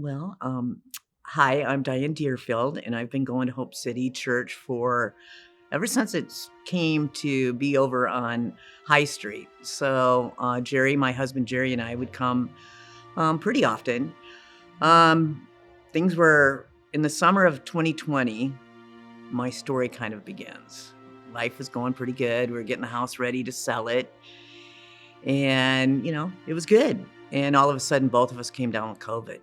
Well, hi, I'm Diane Derifield, and I've been going to Hope City Church for ever since it came to be over on High Street. So, Jerry, my husband Jerry, and I would come pretty often. Um, Things were in the summer of 2020. My story kind of begins. Life was going pretty good. We were getting the house ready to sell it, and it was good. And all of a sudden, both of us came down with COVID.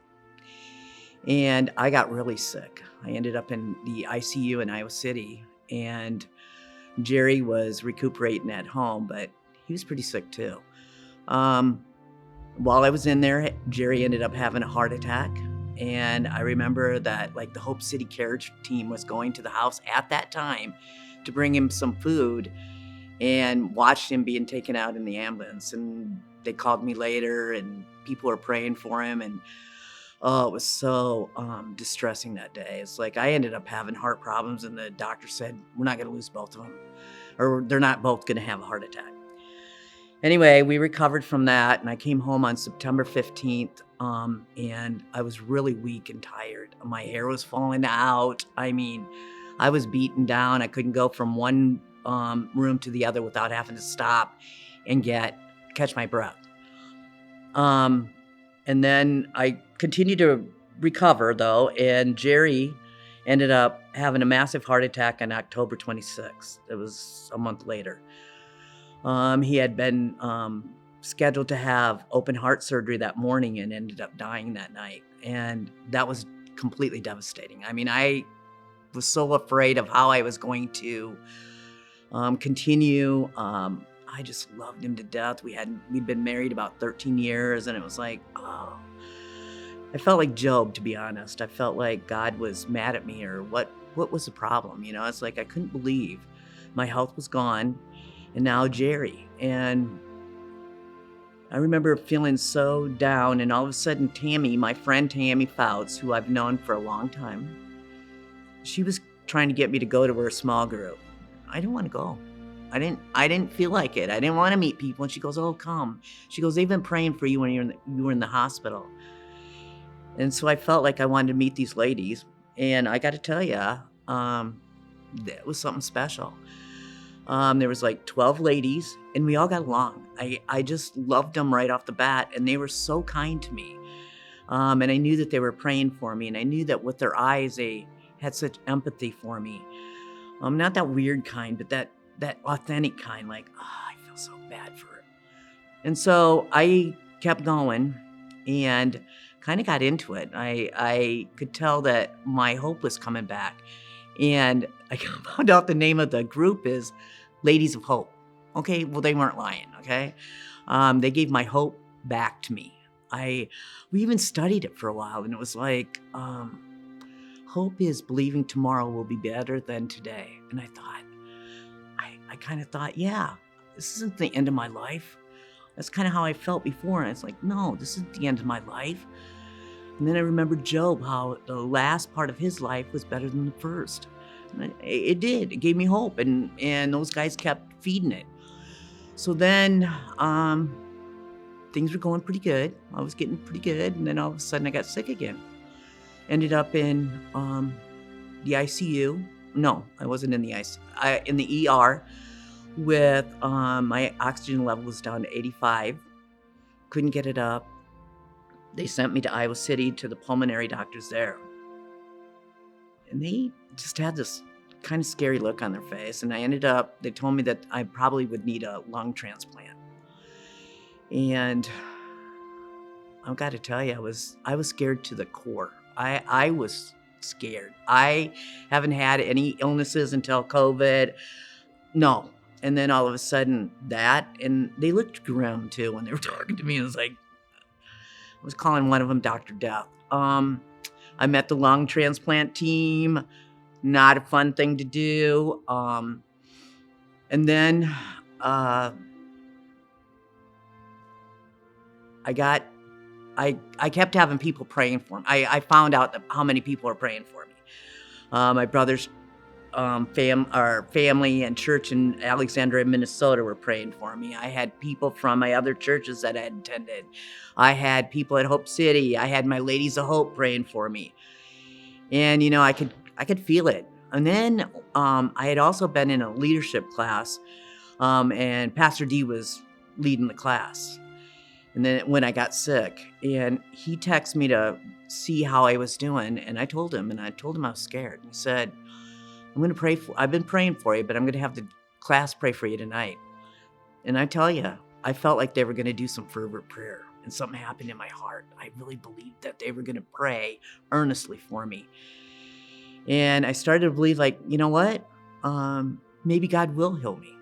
And I got really sick. I ended up in the ICU in Iowa City, and Jerry was recuperating at home, but he was pretty sick too. Um, while I was in there, Jerry ended up having a heart attack. And I remember that like the Hope City Carriage team was going to the house at that time to bring him some food, and watched him being taken out in the ambulance. And they called me later, and people were praying for him. And oh, it was so distressing that day. It's like I ended up having heart problems, and the doctor said, we're not going to lose both of them, or they're not both going to have a heart attack. Anyway, we recovered from that, and I came home on September 15th, and I was really weak and tired. My hair was falling out. I mean, I was beaten down. I couldn't go from one room to the other without having to stop and catch my breath. And then I continued to recover, though, and Jerry ended up having a massive heart attack on October 26th. It was a month later. He had been scheduled to have open heart surgery that morning and ended up dying that night. And that was completely devastating. I mean, I was so afraid of how I was going to continue. I just loved him to death. We'd been married about 13 years, and it was like, oh, I felt like Job, to be honest. I felt like God was mad at me, or what was the problem? It's like I couldn't believe my health was gone, and now Jerry. And I remember feeling so down, and all of a sudden Tammy, my friend Tammy Fouts, who I've known for a long time, she was trying to get me to go to her small group. I didn't want to go. I didn't feel like it. I didn't want to meet people. And she goes, oh, come. She goes, they've been praying for you when you were in the hospital. And so I felt like I wanted to meet these ladies. And I got to tell you, that was something special. There was like 12 ladies, and we all got along. I just loved them right off the bat, and they were so kind to me. And I knew that they were praying for me, and I knew that with their eyes, they had such empathy for me. Not that weird kind, but that authentic kind, like, oh, I feel so bad for it. And so I kept going and kind of got into it. I could tell that my hope was coming back. And I found out the name of the group is Ladies of Hope. Okay, well, they weren't lying, okay? They gave my hope back to me. We even studied it for a while, and it was like, hope is believing tomorrow will be better than today. And I kind of thought, yeah, this isn't the end of my life. That's kind of how I felt before. And it's like, no, this isn't the end of my life. And then I remembered Job, how the last part of his life was better than the first. And it did. It gave me hope. And those guys kept feeding it. So then things were going pretty good. I was getting pretty good. And then all of a sudden I got sick again. Ended up in the ICU. No, I wasn't in the ICU. In the ER with my oxygen level was down to 85. Couldn't get it up. They sent me to Iowa City to the pulmonary doctors there. And they just had this kind of scary look on their face. And they told me that I probably would need a lung transplant. And I've got to tell you, I was scared to the core. I was scared. I haven't had any illnesses until COVID. No. And then all of a sudden and they looked grim too when they were talking to me. It was like, I was calling one of them Dr. Death. I met the lung transplant team. Not a fun thing to do. And then I kept having people praying for me. I found out how many people are praying for me. My brother's our family and church in Alexandria, Minnesota were praying for me. I had people from my other churches that I had attended. I had people at Hope City. I had my Ladies of Hope praying for me. And, I could feel it. And then I had also been in a leadership class, and Pastor D was leading the class. And then when I got sick, and he texted me to see how I was doing, and I told him I was scared. He said, I've been praying for you, but I'm going to have the class pray for you tonight. And I tell you, I felt like they were going to do some fervent prayer, and something happened in my heart. I really believed that they were going to pray earnestly for me. And I started to believe, like, you know what? Maybe God will heal me.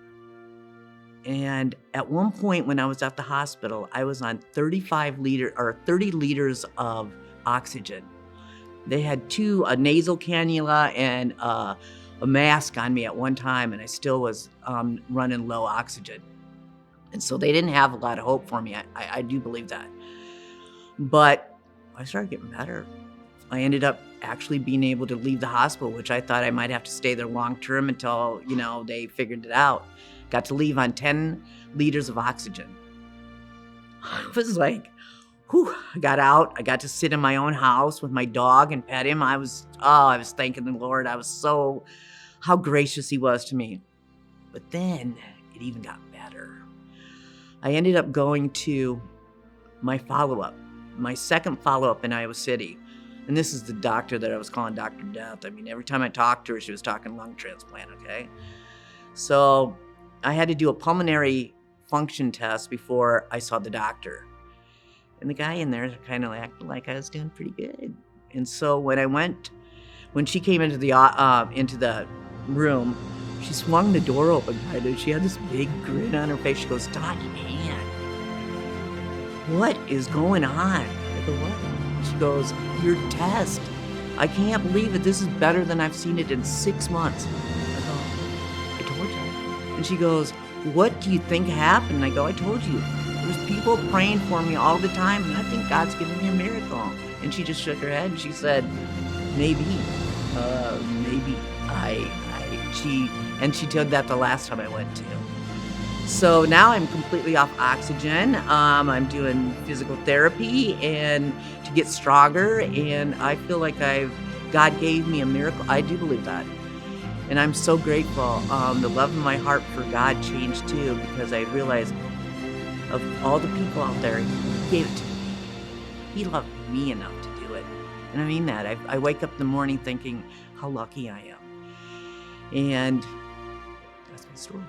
And at one point when I was at the hospital, I was on 30 liters of oxygen. They had a nasal cannula and a mask on me at one time, and I still was running low oxygen. And so they didn't have a lot of hope for me. I do believe that. But I started getting better. I ended up actually being able to leave the hospital, which I thought I might have to stay there long term until, they figured it out. Got to leave on 10 liters of oxygen. I was like, whew, I got out. I got to sit in my own house with my dog and pet him. I was thanking the Lord. How gracious he was to me. But then it even got better. I ended up going to my second follow-up in Iowa City. And this is the doctor that I was calling Dr. Death. I mean, every time I talked to her, she was talking lung transplant, okay? So I had to do a pulmonary function test before I saw the doctor. And the guy in there kind of acted like I was doing pretty good. And so when she came into the room, she swung the door open kind of. She had this big grin on her face. She goes, "Diane, what is going on?" I go, "What?" She goes, "Your test. I can't believe it. This is better than I've seen it in 6 months." I go, "I told you." And she goes, "What do you think happened?" And I go, "I told you. There's people praying for me all the time, and I think God's giving me a miracle." And she just shook her head and she said, maybe. She did that the last time I went to. So now I'm completely off oxygen. I'm doing physical therapy and to get stronger, and I feel like God gave me a miracle. I do believe that. And I'm so grateful. The love in my heart for God changed too, because I realized of all the people out there, He gave it to me. He loved me enough to do it. And I mean that. I wake up in the morning thinking how lucky I am. And that's my story.